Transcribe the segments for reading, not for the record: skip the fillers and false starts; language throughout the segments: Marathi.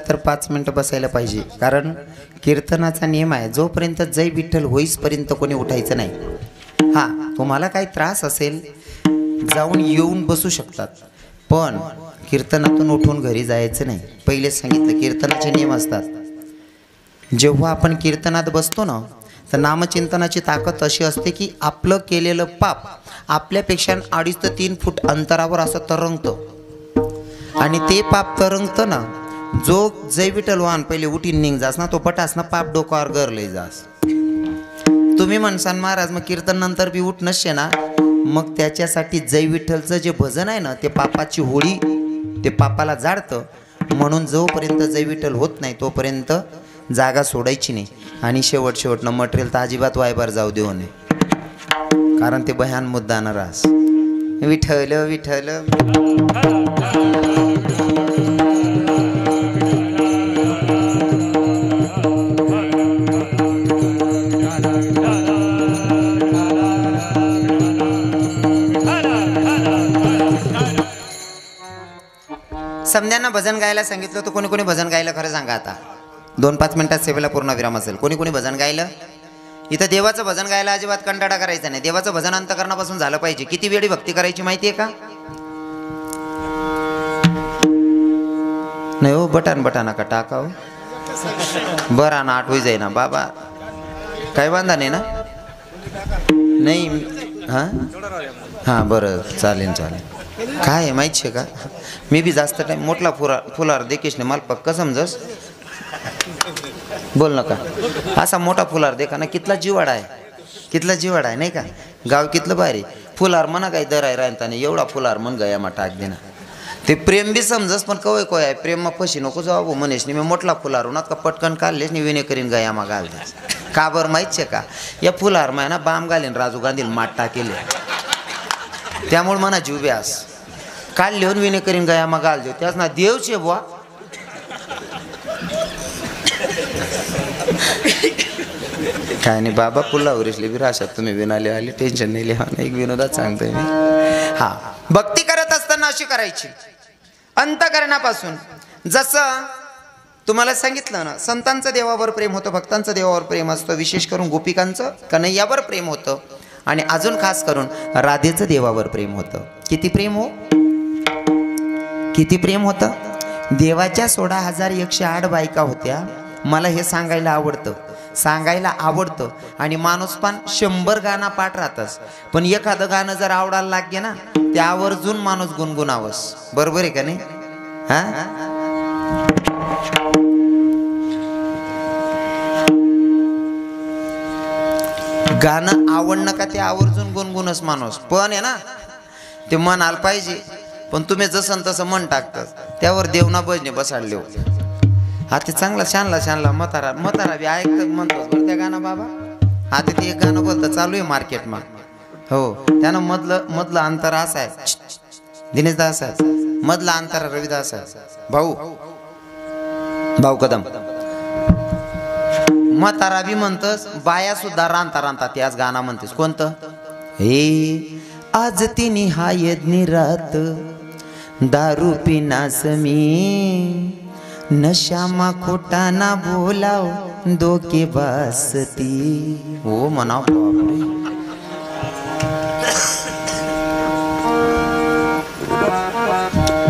तर 5 मिनिटं बसायला पाहिजे, कारण कीर्तनाचा नियम आहे जोपर्यंत जय विठ्ठल होईसपर्यंत कोणी उठायचं नाही। हा, तुम्हाला काही त्रास असेल जाऊन येऊन बसू शकतात, पण कीर्तनातून उठून घरी जायचं नाही। पहिलेच सांगितलं कीर्तनाचे नियम असतात। जेव्हा आपण कीर्तनात बसतो ना, तर नामचिंतनाची ताकद अशी असते की आपलं केलेलं पाप आपल्यापेक्षा 2.5 ते 3 फूट अंतरावर असं तरंगतं, आणि ते पाप तरंगतं ना, जो जय विठ्ठल वाहन पहिले उठीन निघ जास ना, तो पटास ना पाप डोकावर गरले जास। तुम्ही म्हणसान महाराज मग कीर्तन नंतर बी उठ नसते ना, मग त्याच्यासाठी जय विठ्ठलचं जे भजन आहे ना, ते पापाची होळी, ते पापाला जाळतं। म्हणून जोपर्यंत जय विठ्ठल होत नाही तोपर्यंत जागा सोडायची नाही, आणि शेवटनं मटेरियल तर अजिबात वायबार जाऊ देऊ नये, कारण ते भयान मुद्दानं रास। विठ्ठल विठ्ठल समध्यांना भजन गायला सांगितलं, तर कोणी कोणी भजन गायलं खरं सांगा आता? 2-5 मिनिटात सेवेला पूर्ण विराम असेल। कोणी कोणी भजन गायलं? इथं देवाचं भजन गायला अजिबात कंटाळा करायचा नाही। देवाचं भजन अंतःकरणापासून झालं पाहिजे। किती वेळी भक्ती करायची माहिती आहे का? नाही हो, बटा नका टाका हो, बरं ना आठवी जाई ना बाबा, काय बांधा नाही ना? नाही हां हां बरं, चालेल। काय आहे माहिती आहे का, मी बी जास्त टाईम मोठला फुलार देखेश नाही, मला पक्का समजस बोल नका। असा मोठा फुलार देखा ना, कितला जिवाडा आहे नाही का? गाव कितलं भारी फुलार म्हणा, काही दर आहे राहता नाही, एवढा फुलार म्हण गया मा टाक देना, ते प्रेम बी समजस, पण कवय कोय आहे प्रेम मा फशी नको जाऊ मनेश नाही, मी मोठला फुलार होणार का पटकन काढलेस नाही, विने करीन गया मा घाल देस। का बरं माहिती आहे का? या फुलार मा ना बाम घालीन राजू गांधीला माठ टाकेले, त्यामुळे म्हणा जीव व्यास काल लिहून विने करीन गया मा घाल देऊ, त्याच ना देवचे बुवा। काय नाही बाबा, पुल्ला उरेसली बी राशात तुम्ही विनाले आले, टेन्शन नाही लिहा, एक विनोदात सांगतोय मी। हा, भक्ती करत असताना अशी करायची अंतःकरणापासून, जसं तुम्हाला सांगितलं ना, संतांचं देवावर प्रेम होतं, भक्तांचं देवावर प्रेम असतं, विशेष करून गोपिकांचं कन्हैयावर प्रेम होतं, आणि अजून खास करून राधेचं देवावर प्रेम होतं। किती प्रेम होतं? देवाच्या 16,108 बायका होत्या। मला हे सांगायला आवडतं, आणि माणूस पण 100 गाणं पाठ राहतस, पण एखादं गाणं जर आवडायला लागले ना, ते आवर्जून माणूस गुणगुणावस, बरोबर आहे का नाही? हा, गाणं आवडणं का ते आवर्जून गुणगुणस माणूस, पण आहे ना ते मन आलं पाहिजे। पण तुम्ही जसं तसं मन टाकतात, त्यावर देवना बजने बसाडले। हा, ते चांगला शानला म्हातारा बी ऐकत म्हणतो बरं त्या गाणं बाबा। हा, ते एक गाणं बोलतं चालू आहे मार्केटमा, हो, त्यानं मधलं अंतर असं आहे, दिनेश दास आहे, मधला अंतर रविदास आहे, भाऊ कदम। म्हातारा बी म्हणतस, बाया सुद्धा रांता त्याच गाणं म्हणतेस, कोणतं? हे आज ती निहायत रात दारू पिनास मी, नशामा खोटा ना बोलाव डोके बासती। हो म्हणा बापरे,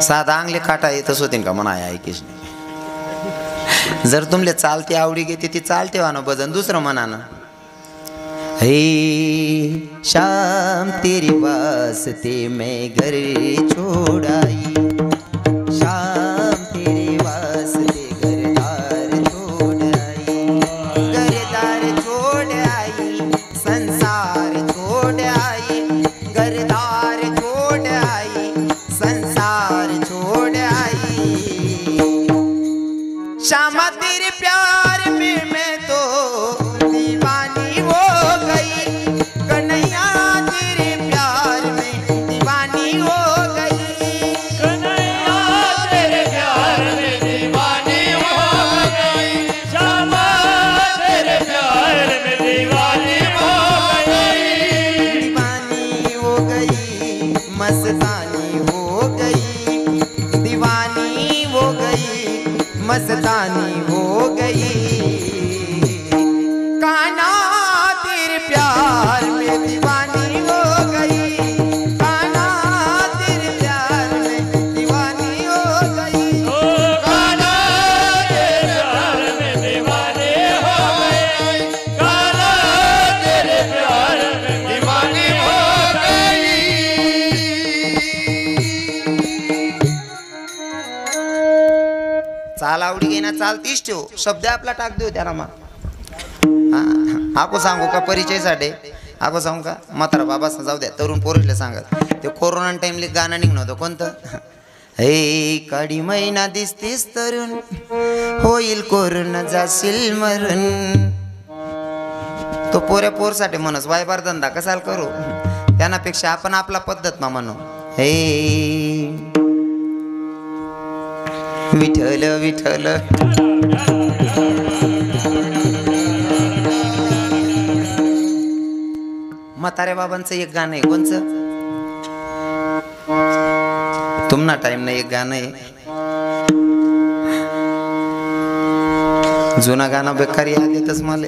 साधा अंगले काटा येतच होतीन का म्हणा ऐकीस नाही। जर तुमले चालते आवडी घेते ती चालते वानो भजन दुसरं म्हणानं, हे शाम तेरी वास्ते मैं घर छोड़ आई, शाम तेरे वास्ते घरदार छोड़ आई, संसार छोड़ आई, घरदार छोड़ आई, संसार छोड़ आई। श्यामा तेरे प्यार में मैं तो दीवानी हो गई, कन्हैया तेरे प्यार में दीवानी हो गई, कन्हैया तेरे प्यार में दीवानी हो गई, श्यामा तेरे प्यार में दीवानी हो गई, दीवानी हो गई, मस्तानी हो गई, दीवानी हो गई, मस्तानी हो गई। कान्हा तेरे प्यार में दीवानी हो गई, कान्हा तेरे प्यार में दीवानी हो गई। ओ कान्हा तेरे प्यार में दीवानी हो गई, कान्हा तेरे प्यार में दीवानी हो गई। चाल आवडी घेना चालतीच ठेव, शब्द आपला टाक देऊ त्याला मग आको सांगू का परिचयसाठी, आको सांगू का म्हातारा बाबा जाऊ द्या, तरुण पोरीला सांगत ते कोरोना टाइमले गाणं निघणं होतं कोणतं, हे काडी महिना दिसतीस तरुण होईल कोरोना जाशील मरून, तो पोऱ्या पोरसाठी म्हणस वायबार धंदा कसाल करू, त्यानापेक्षा आपण आपला पद्धत मा म्हणू, हे विठ्ठल विठ्ठल। म्हाताऱ्या बाबांचं एक गाणं आहे, कोणचं तुम्हाला टाइम नाही, एक गाणं आहे जुना गाणं बेकार याद येतच मला,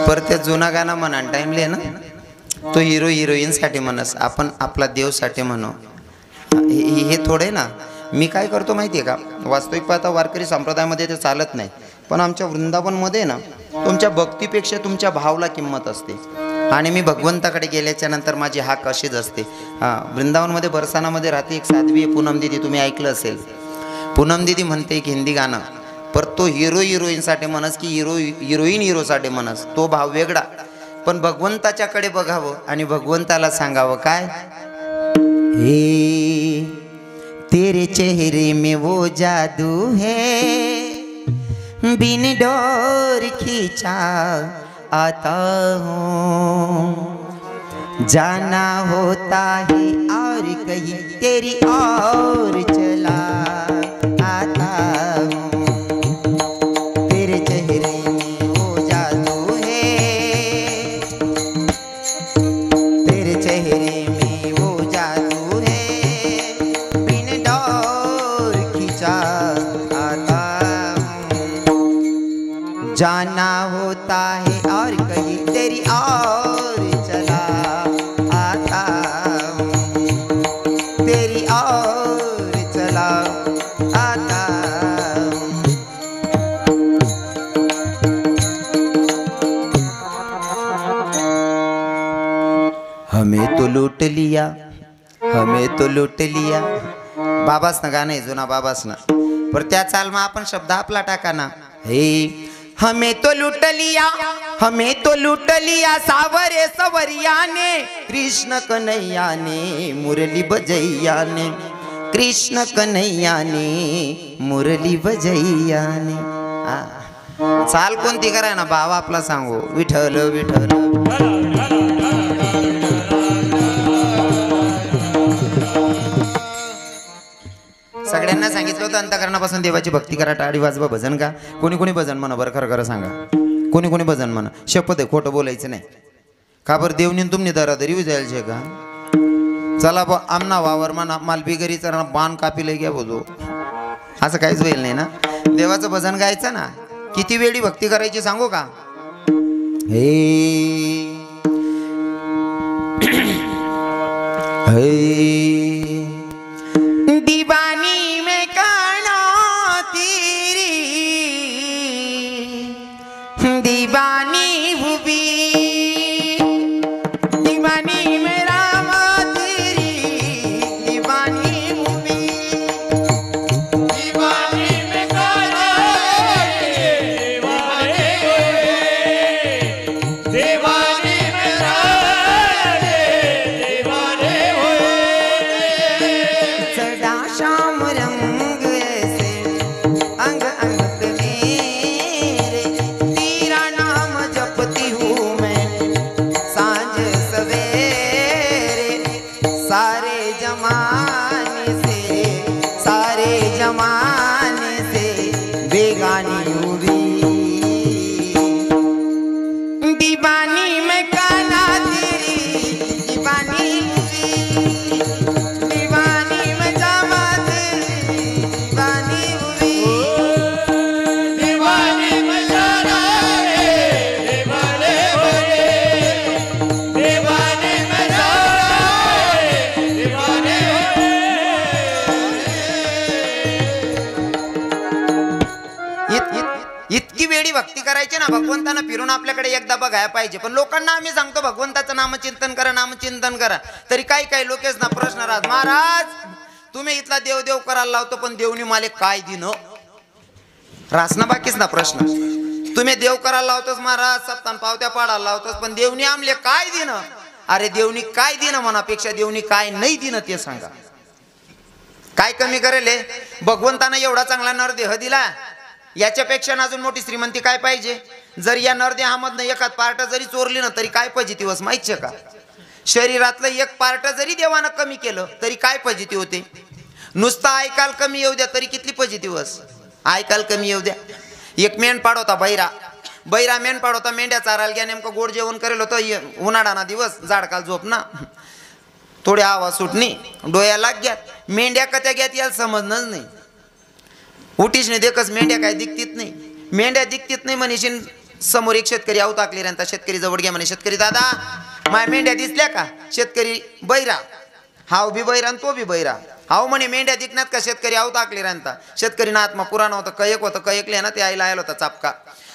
पर ते जुना गाणं म्हणा टाइमले ना तो हिरो हिरोईन साठी म्हणस, आपण आपला देव साठी म्हणू, हे थोडे ना। मी काय करतो माहिती आहे का, वास्तविक पाहता वारकरी संप्रदायामध्ये ते चालत नाही, पण आमच्या वृंदावनमध्ये ना तुमच्या भक्तीपेक्षा तुमच्या भावला किंमत असते, आणि मी भगवंताकडे गेल्याच्या नंतर माझी हाक अशीच असते। वृंदावनमध्ये बरसानामध्ये राहते एक साध्वी आहे पूनम दिदी, तुम्ही ऐकलं असेल, पूनम दिदी म्हणते एक हिंदी गाणं, पर तो हिरो हिरोईनसाठी म्हणस की हिरोईन हिरोसाठी म्हणस, तो भाव वेगळा, पण भगवंताच्याकडे बघावं आणि भगवंताला सांगावं काय, हे तेरे चेहरे में वो जादू है, बिन डोर खींचा आता हूँ, जाना होता है और कहीं तेरी और चला आता हूँ, तेरे चेहरे में वो जादू है, तेरे चेहरे में वो जादू है, बिन डोर खींचा आता हूँ, जाना होता है और कहीं तेरी और चला आता हूँ, तेरी और चला आता हूँ। हमें तो लूट लिया, हमें तो लूट लिया, बाबास ना गाणं आहे जुना बाबास ना, पर त्या चाल मग आपण शब्द आपला टाका ना, हे हमें तो लूट लिया, हमें तो लूट लिया सावरे सवरिया ने, कृष्ण कन्हैया ने मुरली बजैया ने, कृष्ण कन्हैया ने मुरली बजैया ने। चाल कोणती कराय ना बाबा आपला सांगू, विठ्ठल विठ्ठल। सगळ्यांना सांगितलं होतं अंतकरणापासून देवाची भक्ती करा, टाळी वाजवा, भजन का, कोणी कोणी भजन म्हणा बरं, खरं खरं सांगा, कोणी कोणी भजन म्हणा, शपथ आहे खोटं बोलायचं नाही, का बरं देवनी तुम्ही दरादरी जायचे का, चला बा आमना वावर म्हणा मालबिगरी चरा बाण कापी लय घ्या बोलू, असं काहीच होईल नाही ना, देवाचं भजन गायचं ना, किती वेळी भक्ती करायची सांगू का, हे दीवानी में काना तेरी, दीवानी हुई, दीवानी में रामा तेरी, दीवानी हुई, दीवानी में कान्हा दीवानी हुए, दीवानी में राधे दीवाने हुए, सदा शाम रंग ऐसे अंग अंग पे मेरे, तेरा नाम जपती हूँ मैं सांझ सवेरे, सारे जमाने से बेगानी हुई, दीवानी में कान्हा तेरी, दीवानी हुई, दीवानी में जामा तेरी, दीवानी हुई। वेळी भक्ती करायची ना, भगवंतांना फिरून आपल्याकडे एकदा बघायला पाहिजे. पण लोकांना आम्ही सांगतो भगवंताचं नामचिंतन करा, नामचिंतन करा, तरी काही लोकेच ना प्रश्न राहत, महाराज तुम्ही इथला देव देव करायला लावतो पण देवनी माले काय दिन रास ना, बाकीच ना प्रश्न. तुम्ही देव करायला लावतोस महाराज, सप्तान पावत्या पाडायला लावतोस, पण देवनी आमले काय दिन? अरे देवनी काय दिन मनापेक्षा देवनी काय नाही दिन ते सांगा. काय कमी करेल? भगवंतानं एवढा चांगला नरदेह दिला, याच्यापेक्षा अजून मोठी श्रीमंती काय पाहिजे? जर या नरदेहामधनं एखाद पार्ट जरी चोरली ना तरी काय फजिती होस माहितीये का? शरीरातलं एक पार्ट जरी देवानं कमी केलं तरी काय फजिती होते? नुसतं ऐकाल कमी येऊ द्या तरी किती फजिती होस. ऐकाल कमी येऊ द्या. एक मेंढपाळ होता बैरा मेंढपाळ होता, मेंढ्या चारायला घ्या, नेमकं गोड जेवण करेल होतं, उन्हाळा दिवस, जाडकाल झोप ना, थोडी आवाज सुटणी, डोळ्या लाग घ्यात, मेंढ्या कत्या घ्यात याला समजणंच नाही. उठीच नाही देखच मेंढ्या काय दिखतीत नाही, मेंढ्या दिखतीत नाही म्हणशीन. समोर एक शेतकरी आऊ टाकली राहता, शेतकरी जवळ घ्या म्हणे, शेतकरी दादा माय मेंढ्या दिसल्या का? शेतकरी बैरा, हाव बी बैरा आणि तो बी बैरा, हाव म्हणे मेंढ्या दिखण्यात का? शेतकरी आऊ टाकली राहता. शेतकरी ना आत्मा पुराण होतं, कयक होतं, कयकले ना ते आईला आयला होता चापका.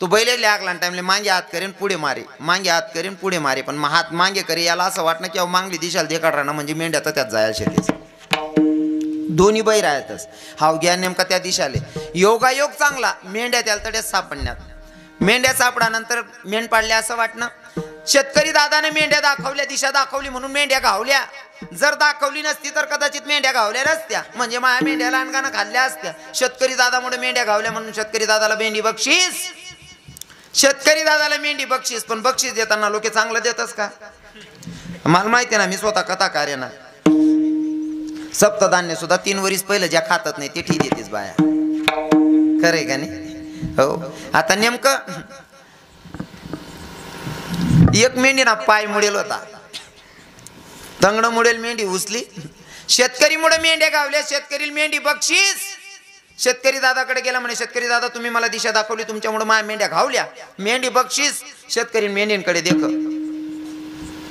तो बैले लागला टाइमले मागे हात करेन पुढे मारे, मागे हात करेन पुढे मारे, पण हात मागे करे याला असं वाटणं की मागली दिशाला देखाड राहणं म्हणजे मेंढ्या तर त्यात जायला शेतीच. दोन्ही बैर आहेतच, हाव घ्या नेमका त्या दिशाले. योगायोग चांगला, मेंढ्या त्याला तड्यात सापडण्यात. मेंढ्या सापडानंतर मेंढ पाडल्या असं वाटणं. शेतकरी दादाने मेंढ्या दाखवल्या, दिशा दाखवली म्हणून मेंढ्या घावल्या. जर दाखवली नसती तर कदाचित मेंढ्या घावल्या नसत्या, म्हणजे माझ्या मेंढ्या लहानगानं खाल्ल्या असत्या. शेतकरी दादामुळे मेंढ्या घावल्या म्हणून शेतकरी दादाला मेंढी बक्षीस. शेतकरी दादाला मेंढी बक्षीस, पण बक्षीस देताना लोक चांगलं देतच का? मला माहिती ना, मी स्वतः कथाकार आहे ना. सप्तधान्य सुद्धा 3 वर्ष पहिलं ज्या खातात नाही ते ठीक देतेच बाया, खरंय का नाही? हो. आता नेमकं एक मेंढी ना पाय मुडेल होता, तंगड मुडेल, मेंढी उचली. शेतकरीमुळे मेंढ्या गावल्या, शेतकरी मेंढी बक्षीस. शेतकरी दादाकडे गेला म्हणे, शेतकरी दादा तुम्ही मला दिशा दाखवली, तुमच्यामुळे माझ्या मेंढ्या घावल्या, मेंढी बक्षीस. शेतकरी मेंढींकडे देख.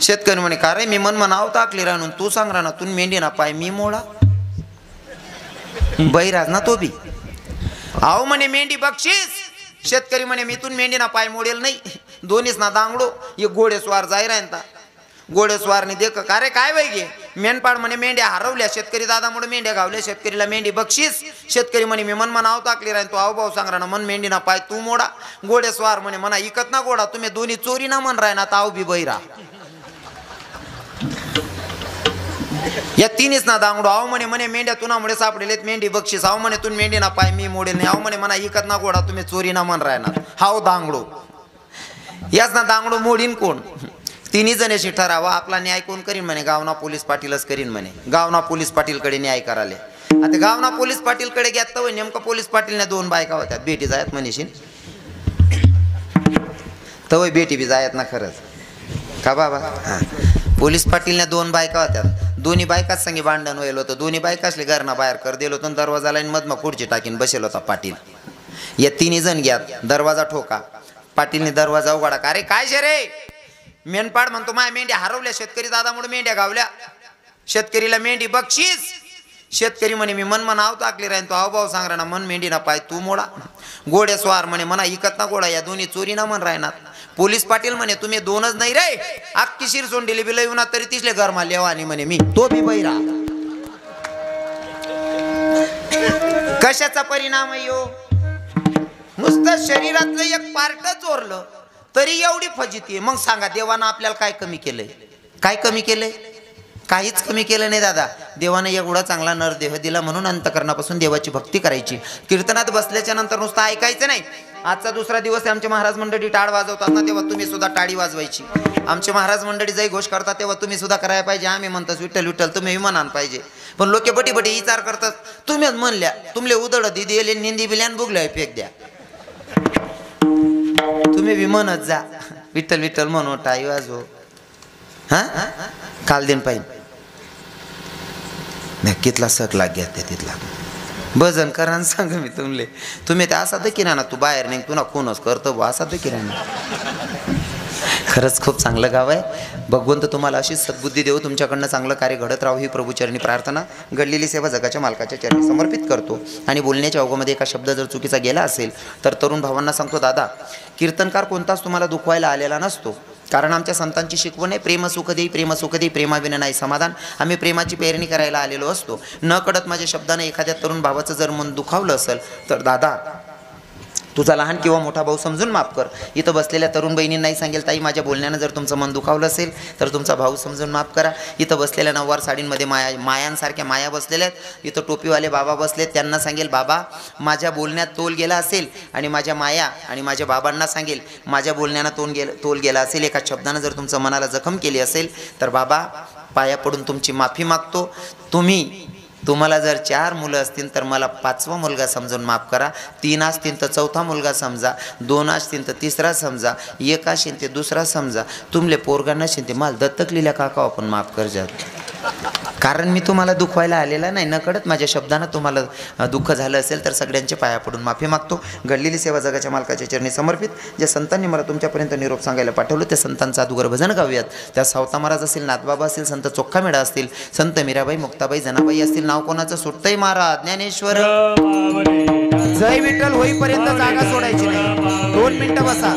शेतकरी म्हणे का रे, मी मन आव टाकली राहून तू सांग राहणार, तू मेंढी ना पाय मी मोडा. बैराज ना तो बी, आव म्हणे मेंढी बक्षीस. शेतकरी म्हणे मी तू मेंढी ना पाय मोडेल नाही, दोन्हीच ना दांगडो. एक घोडेस्वार जाय राहता, घोडेस्वारने देख का रे काय वैगे? मेंढपाळ म्हणे मेंढ्या हरवल्या, शेतकरी दादामुळे मेंढ्या गावल्या, शेतकरीला मेंढी बक्षीस. शेतकरी म्हणे मी मन आव टाकली राहीन, तो आव भाऊ सांग राहणार, मन मेंढी ना पाय तू मोडा. घोडेस्वार म्हणे म्हणा इकत ना घोडा, तुम्ही दोन्ही चोरी ना म्हण राय ना, ताव बी बैरा. या तिन्हीच ना दांगडो. आव म्हणे मेंढ्या तुनामुळे सापडेलेत, मेंढी बक्षीस. आव म्हणे तू मेंढी ना पाय मी मोडेल नाही. आव म्हणे म्हणा इकत ना घोडा, तुम्ही चोरी ना म्हण राहणार, हाव दांगडो. याच ना दांगडो मोडीन कोण? तिन्ही जणांशी ठरावा. आपला न्याय कोण करीन म्हणे? गावना पोलीस पाटीलच करीन म्हणे. गावना पोलीस पाटीलकडे न्याय कराले. आता गावना पोलीस पाटीलकडे घेत तर नेमकं पोलीस पाटीलने 2 बायका होत्या, बेटी जायत म्हणशीन तवय बेटी बी जायत ना खरंच का बाबा? पोलीस पाटीलने 2 बायका होत्या, दोन्ही बायकाच संगे भांडण व्हायल होतं. दोन्ही बायकासले घरना बाहेर कर दिलं होतं, दरवाजा लाईन मधमा खुर्ची टाकीन बसेल होता पाटील. या तिन्ही जण घ्यात, दरवाजा ठोका. पाटीलने दरवाजा उघडा. का रे काय शे रे? मेंढपाळ म्हणतो माय मेंढ्या हरवल्या, शेतकरी दादामुळे मेंढ्या गावल्या, शेतकरीला मेंढी बक्षीस. शेतकरी म्हणे मी मन आव टाकली राहीन, तो हाव भाऊ सांग राहणार, मन मेंढी ना पाय तू मोडा. घोडेस्वार म्हणे म्हणा इकत ना घोडा, या दोन्ही चोरी ना म्हण राहणार. पोलीस पाटील म्हणे तुम्ही 2च नाही रे, अख्खी शिरसोंडीली बी लय तरी तिसले घर मा लेवानी म्हणे मी, तो बी बैरा. कशाचा परिणाम आहे यो? नुसतं शरीरातलं एक पार्ट चोरलं तरी एवढी फजिती आहे. मग सांगा देवानं आपल्याला काय कमी केलंय? काय कमी केलंय? काहीच कमी केलं नाही दादा. देवानं एवढा चांगला नरदेह दिला म्हणून अंतकरणापासून देवाची भक्ती करायची. कीर्तनात बसल्याच्या नंतर नुसतं ऐकायचं नाही. आजचा दुसरा दिवस आहे, आमचे महाराज मंडळी टाळ वाजवतात ना, तेव्हा तुम्ही सुद्धा टाळी वाजवायची. आमचे महाराज मंडळी जय घोष करतात तेव्हा तुम्ही सुद्धा करायला पाहिजे. आम्ही म्हणतात विठ्ठल विठ्ठल, तुम्ही विमानान पाहिजे. पण लोक बटी बटी विचार करतात, तुम्हीच म्हणल्या तुमले उदळ दिदी निंदी बिल्यान बुगल्या फेक द्या. तुम्ही बी म्हणत जा विठ्ठल विठ्ठल म्हणू, टाळी वाजव. हा काल दिन पाहिजे कितला सक लाग घ्या त्या तिथला भजन करा सांग मी तुमले. तुम्ही ते असा देखील ना, तू बाहेर नाही तुला कोणच करतो बा असा देखील ना. खरंच खूप चांगलं गाव आहे. भगवंत तुम्हाला अशीच सद्बुद्धी देऊ, तुमच्याकडनं चांगलं कार्य घडत राहू ही प्रभूचरणी प्रार्थना. घडलेली सेवा जगाच्या मालकाच्या चरणी समर्पित करतो. आणि बोलण्याच्या ओघामध्ये एका शब्द जर चुकीचा गेला असेल तर तरुण भावांना सांगतो, दादा कीर्तनकार कोणताच तुम्हाला दुखवायला आलेला नसतो. कारण आमच्या संतांची शिकवण आहे, प्रेम सुख देई, प्रेम सुख देई, प्रेमाविना नाही समाधान. आम्ही प्रेमाची पेरणी करायला आलेलो असतो. न कळत माझ्या शब्दाने एखाद्या तरुण भावाचं जर मन दुखावलं असेल तर दादा तुझा लहान किंवा मोठा भाऊ समजून माफ कर. इथं बसलेल्या तरुण बहिणींनाही सांगेल, ताई माझ्या बोलण्यानं जर तुमचं मन दुखावलं असेल तर तुमचा भाऊ समजून माफ करा. इथं बसलेल्या नववार साडींमध्ये मायांसारख्या माया बसलेल्या आहेत. इथं टोपीवाले बाबा बसलेत, त्यांना सांगेल बाबा माझ्या बोलण्यात तोल गेला असेल, आणि माझ्या माया आणि माझ्या बाबांना सांगेल माझ्या बोलण्यानं तोल गेला असेल, एका शब्दानं जर तुमचं मनाला जखम केली असेल तर बाबा पाया पडून तुमची माफी मागतो. तुम्हाला जर 4 मुलं असतील तर मला 5वा मुलगा समजून माफ करा. 3 असतील तर 4था मुलगा समजा, 2 असतील तर 3रा समजा, 1 असेल ते 2रा समजा. तुमले पोरगा नसेल ते मला दत्तक लिहिल्या काका आपण माफ करजात. कारण मी तुम्हाला दुखवायला आलेला नाही. न कळत माझ्या शब्दानं तुम्हाला दुःख झालं असेल तर सगळ्यांचे पाया पडून माफी मागतो. घडलेली सेवा जगाच्या मालकाच्या चरणी समर्पित. ज्या संतांनी मला तुमच्यापर्यंत निरोप सांगायला पाठवलं त्या संतांचं अदुगर भजन गाऊयात. त्या सावता महाराज असतील, नाथबाबा असतील, संत चोख्खामेळा असतील, संत मीराबाई, मुक्ताबाई, जनाबाई असतील. नाव कोणाचं सुटतंय महाराज? ज्ञानेश्वर. जय विठ्ठल होईपर्यंत जागा सोडायची नाही. 2 मिनिटं बसा.